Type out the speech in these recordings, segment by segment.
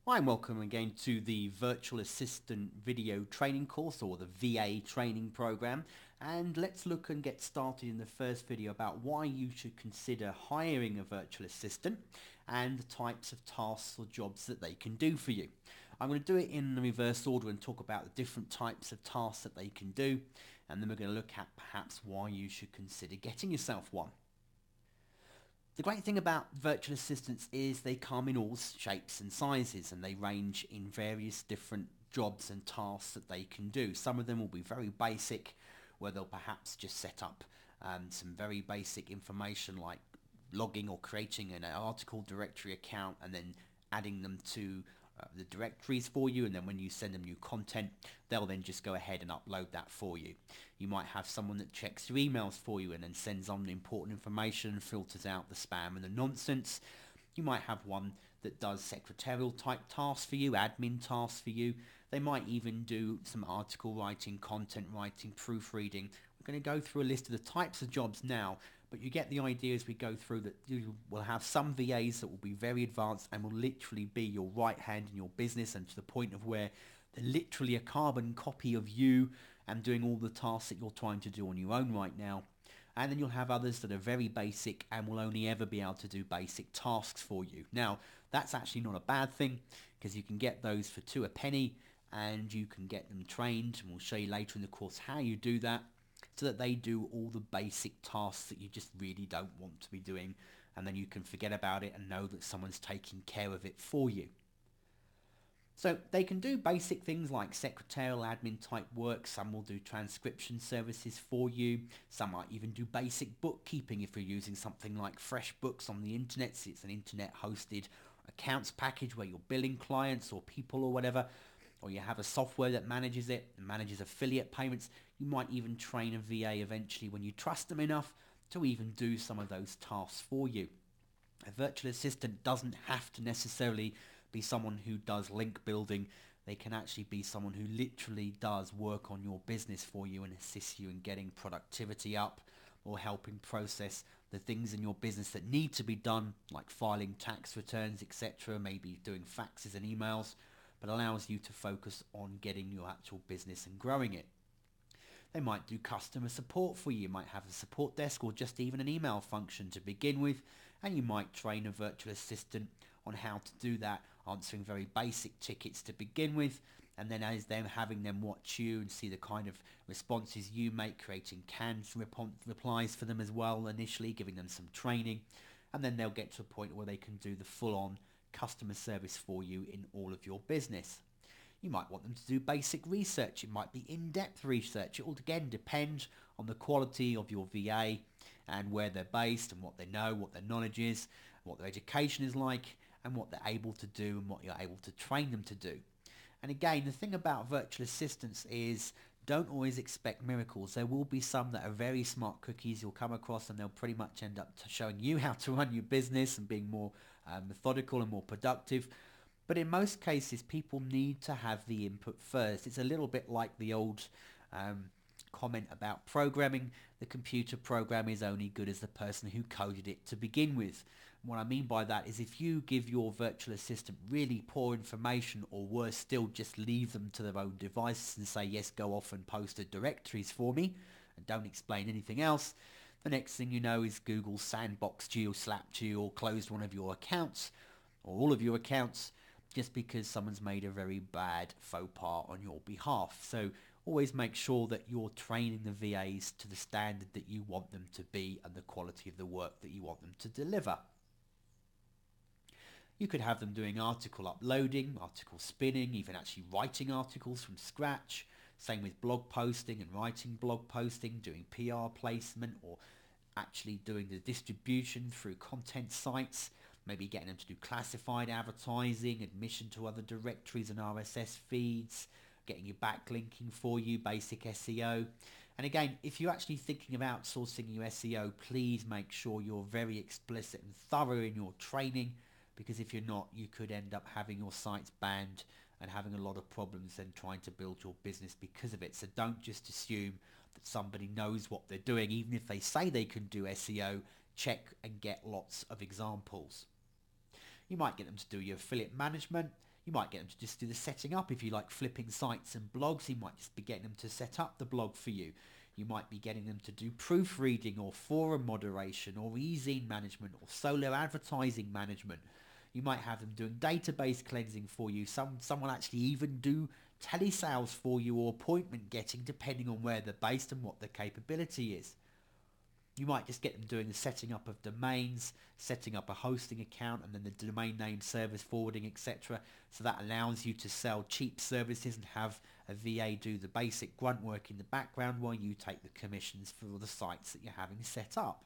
Hi, and welcome again to the Virtual Assistant Video Training course, or the VA training program. And let's look and get started in the first video about why you should consider hiring a virtual assistant and the types of tasks or jobs that they can do for you. I'm going to do it in the reverse order and talk about the different types of tasks that they can do, and then we're going to look at perhaps why you should consider getting yourself one. The great thing about virtual assistants is they come in all shapes and sizes, and they range in various different jobs and tasks that they can do. Some of them will be very basic, where they'll perhaps just set up some very basic information like logging or creating an article directory account and then adding them to the directories for you, and then when you send them new content, they'll then just go ahead and upload that for you. You might have someone that checks your emails for you and then sends on the important information and filters out the spam and the nonsense. You might have one that does secretarial type tasks for you, admin tasks for you. They might even do some article writing, content writing, proofreading. We're going to go through a list of the types of jobs now, but you get the idea as we go through that you will have some VAs that will be very advanced and will literally be your right hand in your business, and to the point of where they're literally a carbon copy of you and doing all the tasks that you're trying to do on your own right now. And then you'll have others that are very basic and will only ever be able to do basic tasks for you. Now, that's actually not a bad thing, because you can get those for two a penny and you can get them trained, and we'll show you later in the course how you do that, so that they do all the basic tasks that you just really don't want to be doing, and then you can forget about it and know that someone's taking care of it for you. So they can do basic things like secretarial admin type work. Some will do transcription services for you. Some might even do basic bookkeeping if you're using something like FreshBooks on the internet. So it's an internet hosted accounts package where you're billing clients or people or whatever, or you have a software that manages it and manages affiliate payments. You might even train a VA eventually when you trust them enough to even do some of those tasks for you. A virtual assistant doesn't have to necessarily be someone who does link building. They can actually be someone who literally does work on your business for you and assist you in getting productivity up, or helping process the things in your business that need to be done, like filing tax returns, etc., maybe doing faxes and emails, but allows you to focus on getting your actual business and growing it. They might do customer support for you. You might have a support desk or just even an email function to begin with, and you might train a virtual assistant on how to do that, answering very basic tickets to begin with, and then as them having them watch you and see the kind of responses you make, creating canned replies for them as well initially, giving them some training, and then they'll get to a point where they can do the full-on customer service for you in all of your business. You might want them to do basic research. It might be in-depth research. It will again depend on the quality of your VA and where they're based and what they know, what their knowledge is, what their education is like, and what they're able to do and what you're able to train them to do. And again, the thing about virtual assistants is don't always expect miracles. There will be some that are very smart cookies you'll come across, and they'll pretty much end up showing you how to run your business and being more methodical and more productive. But in most cases, people need to have the input first. It's a little bit like the old comment about programming. The computer program is only good as the person who coded it to begin with. What I mean by that is if you give your virtual assistant really poor information, or worse still, just leave them to their own devices and say, yes, go off and post the directories for me, and don't explain anything else, the next thing you know is Google sandboxed you or slapped you or closed one of your accounts or all of your accounts, just because someone's made a very bad faux pas on your behalf. So always make sure that you're training the VAs to the standard that you want them to be and the quality of the work that you want them to deliver. You could have them doing article uploading, article spinning, even actually writing articles from scratch. Same with blog posting and writing blog posting, doing PR placement, or actually doing the distribution through content sites, maybe getting them to do classified advertising, admission to other directories and RSS feeds, getting you backlinking for you, basic SEO. And again, if you're actually thinking of outsourcing your SEO, please make sure you're very explicit and thorough in your training, because if you're not, you could end up having your sites banned and having a lot of problems then trying to build your business because of it. So don't just assume that somebody knows what they're doing. Even if they say they can do SEO, check and get lots of examples. You might get them to do your affiliate management. You might get them to just do the setting up. If you like flipping sites and blogs, you might just be getting them to set up the blog for you. You might be getting them to do proofreading or forum moderation or e-zine management or solo advertising management. You might have them doing database cleansing for you. Some will actually even do telesales for you or appointment getting, depending on where they're based and what their capability is. You might just get them doing the setting up of domains, setting up a hosting account, and then the domain name, service forwarding, etc. So that allows you to sell cheap services and have a VA do the basic grunt work in the background while you take the commissions for all the sites that you're having set up.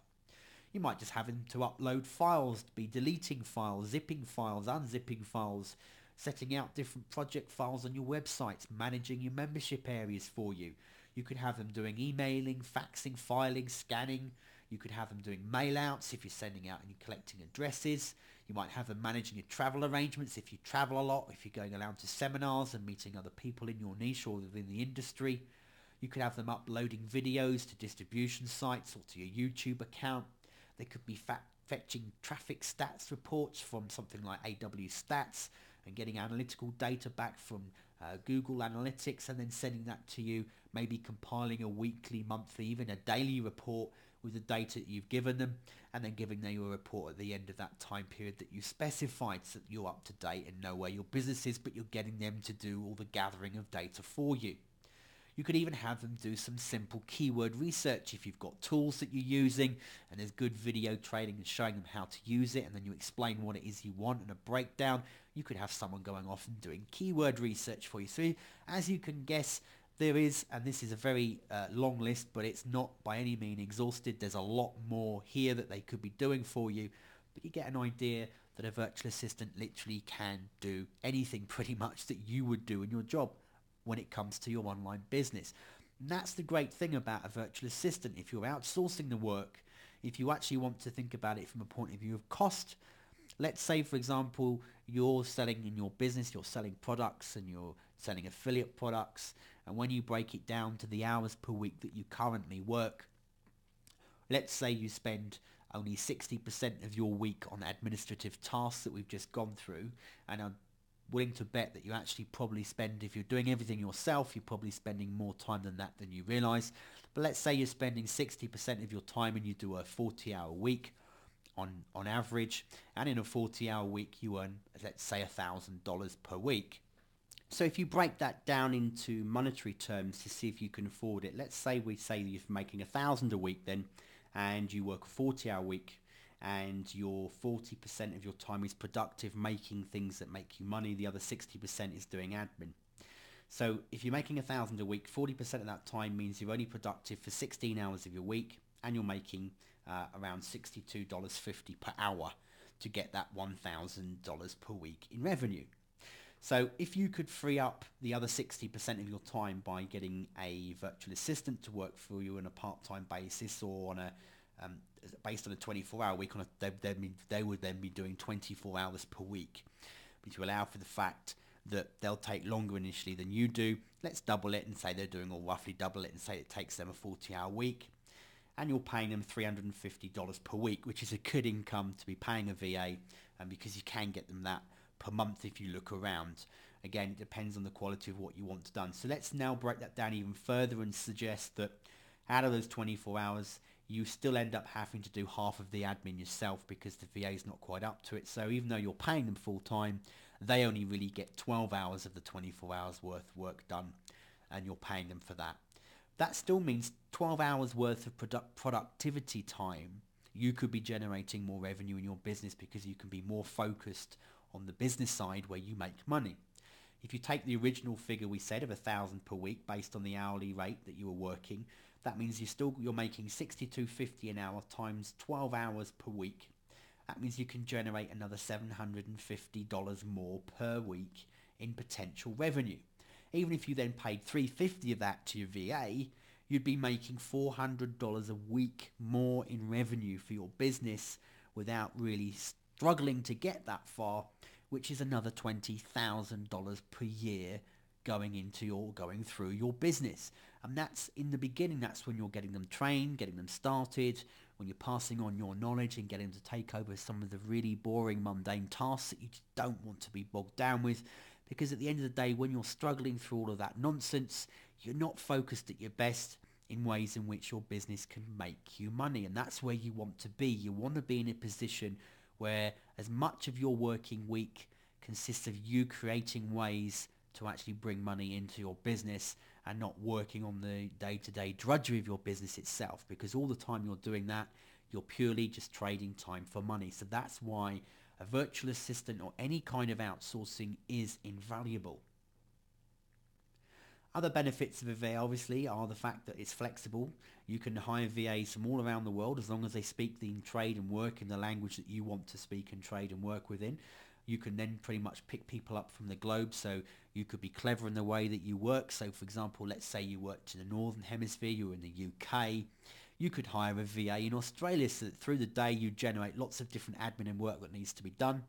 You might just have them to upload files, be deleting files, zipping files, unzipping files, setting out different project files on your websites, managing your membership areas for you. You could have them doing emailing, faxing, filing, scanning. You could have them doing mail outs if you're sending out and you're collecting addresses. You might have them managing your travel arrangements if you travel a lot, if you're going around to seminars and meeting other people in your niche or within the industry. You could have them uploading videos to distribution sites or to your YouTube account. They could be fetching traffic stats reports from something like AW Stats and getting analytical data back from Google Analytics and then sending that to you, maybe compiling a weekly, monthly, even a daily report with the data that you've given them, and then giving them a report at the end of that time period that you specified so that you're up to date and know where your business is, but you're getting them to do all the gathering of data for you. You could even have them do some simple keyword research if you've got tools that you're using and there's good video training and showing them how to use it, and then you explain what it is you want and a breakdown. You could have someone going off and doing keyword research for you. So as you can guess, there is, and this is a very long list, but it's not by any means exhausted. There's a lot more here that they could be doing for you, but you get an idea that a virtual assistant literally can do anything pretty much that you would do in your job when it comes to your online business. And that's the great thing about a virtual assistant. If you're outsourcing the work, if you actually want to think about it from a point of view of cost, let's say, for example, you're selling in your business, you're selling products and you're selling affiliate products, and when you break it down to the hours per week that you currently work, let's say you spend only 60% of your week on administrative tasks that we've just gone through, and are willing to bet that you actually probably spend, if you're doing everything yourself, you're probably spending more time than that than you realize. But let's say you're spending 60% of your time and you do a 40-hour week on average, and in a 40-hour week you earn, let's say, $1,000 per week. So if you break that down into monetary terms to see if you can afford it, let's say you're making $1,000 a week then, and you work a 40-hour week, and your 40% of your time is productive, making things that make you money. The other 60% is doing admin. So if you're making $1,000 a week, 40% of that time means you're only productive for 16 hours of your week, and you're making around $62.50 per hour to get that $1,000 per week in revenue. So if you could free up the other 60% of your time by getting a virtual assistant to work for you on a part-time basis, or on a based on a 24-hour week, they would then be doing 24 hours per week, which will allow for the fact that they'll take longer initially than you do. Let's double it and say they're doing, or roughly double it and say it takes them a 40-hour week, and you're paying them $350 per week, which is a good income to be paying a VA, and because you can get them that per month if you look around. Again, it depends on the quality of what you want done. So let's now break that down even further and suggest that out of those 24 hours, you still end up having to do half of the admin yourself because the VA is not quite up to it. So even though you're paying them full time, they only really get 12 hours of the 24 hours worth of work done, and you're paying them for that. That still means 12 hours worth of productivity time. You could be generating more revenue in your business because you can be more focused on the business side where you make money. If you take the original figure we said of $1,000 per week based on the hourly rate that you were working, that means you're making $62.50 an hour times 12 hours per week. That means you can generate another $750 more per week in potential revenue. Even if you then paid $350 of that to your VA, you'd be making $400 a week more in revenue for your business without really struggling to get that far, which is another $20,000 per year going through your business. And that's in the beginning. That's when you're getting them trained, getting them started, when you're passing on your knowledge and getting them to take over some of the really boring, mundane tasks that you don't want to be bogged down with, because at the end of the day, when you're struggling through all of that nonsense, you're not focused at your best in ways in which your business can make you money. And that's where you want to be. You want to be in a position where as much of your working week consists of you creating ways to actually bring money into your business and not working on the day-to-day drudgery of your business itself, because all the time you're doing that, you're purely just trading time for money. So that's why a virtual assistant or any kind of outsourcing is invaluable. Other benefits of a VA obviously are the fact that it's flexible. You can hire VAs from all around the world as long as they speak the trade and work in the language that you want to speak and trade and work within. You can then pretty much pick people up from the globe, so you could be clever in the way that you work. So for example, let's say you worked in the Northern Hemisphere, you're in the UK, you could hire a VA in Australia so that through the day you generate lots of different admin and work that needs to be done.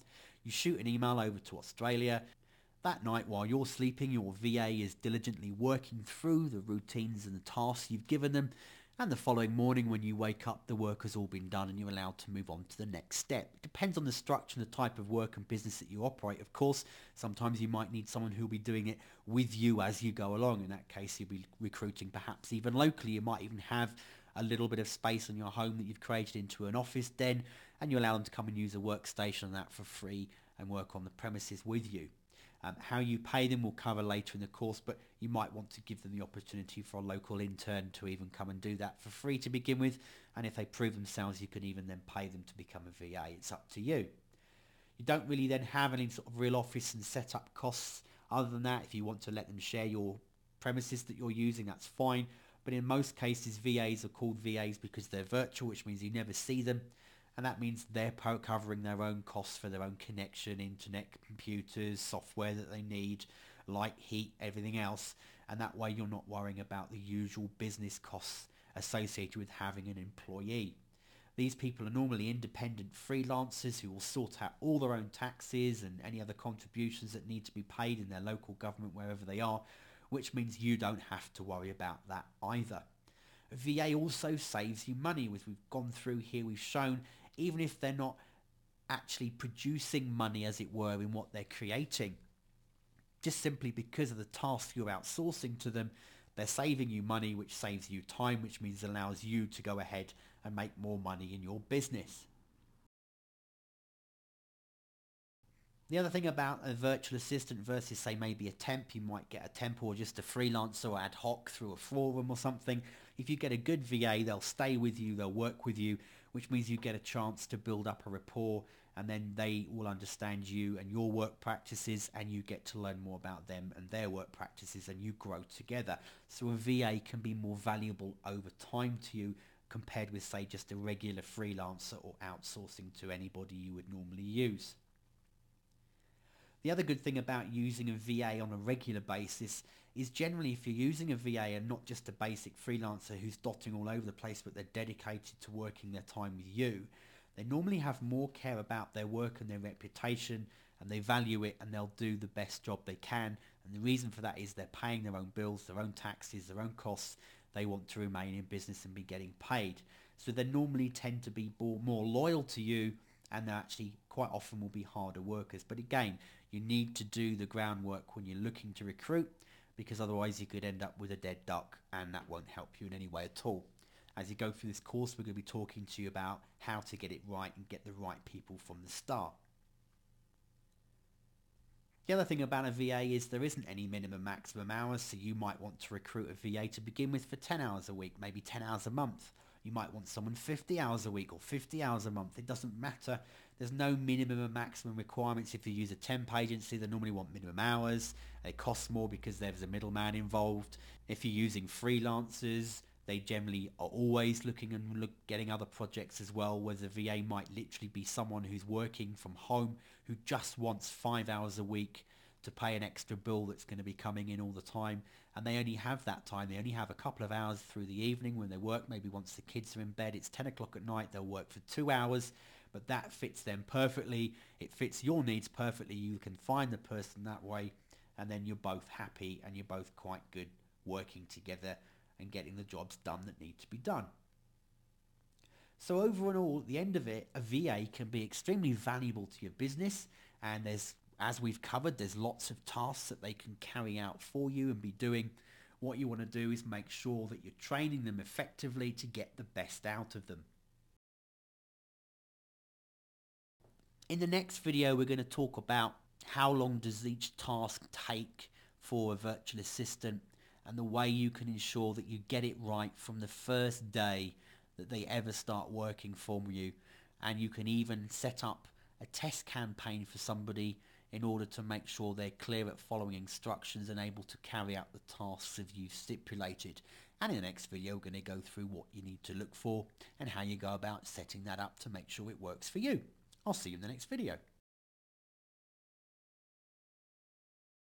You shoot an email over to Australia. That night while you're sleeping, your VA is diligently working through the routines and the tasks you've given them, and the following morning when you wake up, the work has all been done and you're allowed to move on to the next step. It depends on the structure and the type of work and business that you operate, of course. Sometimes you might need someone who'll be doing it with you as you go along. In that case, you'll be recruiting perhaps even locally. You might even have a little bit of space in your home that you've created into an office den, and you allow them to come and use a workstation and that for free and work on the premises with you. How you pay them we'll cover later in the course, but you might want to give them the opportunity for a local intern to even come and do that for free to begin with, and if they prove themselves you can even then pay them to become a VA. It's up to you. You don't really then have any sort of real office and setup costs. Other than that, if you want to let them share your premises that you're using, that's fine, but in most cases VAs are called VAs because they're virtual, which means you never see them. And that means they're covering their own costs for their own connection, internet, computers, software that they need, light, heat, everything else. And that way you're not worrying about the usual business costs associated with having an employee. These people are normally independent freelancers who will sort out all their own taxes and any other contributions that need to be paid in their local government wherever they are, which means you don't have to worry about that either. A VA also saves you money, as we've gone through here, we've shown, even if they're not actually producing money, as it were, in what they're creating. Just simply because of the tasks you're outsourcing to them, they're saving you money, which saves you time, which means it allows you to go ahead and make more money in your business. The other thing about a virtual assistant versus, say, maybe a temp, you might get a temp or just a freelancer or ad hoc through a forum or something. If you get a good VA, they'll stay with you, they'll work with you, which means you get a chance to build up a rapport, and then they will understand you and your work practices, and you get to learn more about them and their work practices, and you grow together. So a VA can be more valuable over time to you compared with, say, just a regular freelancer or outsourcing to anybody you would normally use. The other good thing about using a VA on a regular basis is generally if you're using a VA and not just a basic freelancer who's dotting all over the place but they're dedicated to working their time with you, they normally have more care about their work and their reputation, and they value it and they'll do the best job they can. And the reason for that is they're paying their own bills, their own taxes, their own costs. They want to remain in business and be getting paid. So they normally tend to be more loyal to you, and they actually quite often will be harder workers. But again, you need to do the groundwork when you're looking to recruit, because otherwise you could end up with a dead duck, and that won't help you in any way at all. As you go through this course, we're going to be talking to you about how to get it right and get the right people from the start. The other thing about a VA is there isn't any minimum maximum hours, so you might want to recruit a VA to begin with for 10 hours a week, maybe 10 hours a month. You might want someone 50 hours a week or 50 hours a month. It doesn't matter. There's no minimum and maximum requirements. If you use a temp agency, they normally want minimum hours. They cost more because there's a middleman involved. If you're using freelancers, they generally are always looking and getting other projects as well, where the VA might literally be someone who's working from home who just wants 5 hours a week to pay an extra bill that's going to be coming in all the time, and they only have that time. They only have a couple of hours through the evening when they work. Maybe once the kids are in bed, it's 10 o'clock at night, they'll work for 2 hours, but that fits them perfectly. It fits your needs perfectly. You can find the person that way, and then you're both happy and you're both quite good working together and getting the jobs done that need to be done. So overall, at the end of it, a VA can be extremely valuable to your business, and there's As we've covered, there's lots of tasks that they can carry out for you and be doing. What you want to do is make sure that you're training them effectively to get the best out of them. In the next video, we're going to talk about how long does each task take for a virtual assistant and the way you can ensure that you get it right from the first day that they ever start working for you. And you can even set up a test campaign for somebody in order to make sure they're clear at following instructions and able to carry out the tasks as you've stipulated. And in the next video, we're going to go through what you need to look for and how you go about setting that up to make sure it works for you. I'll see you in the next video.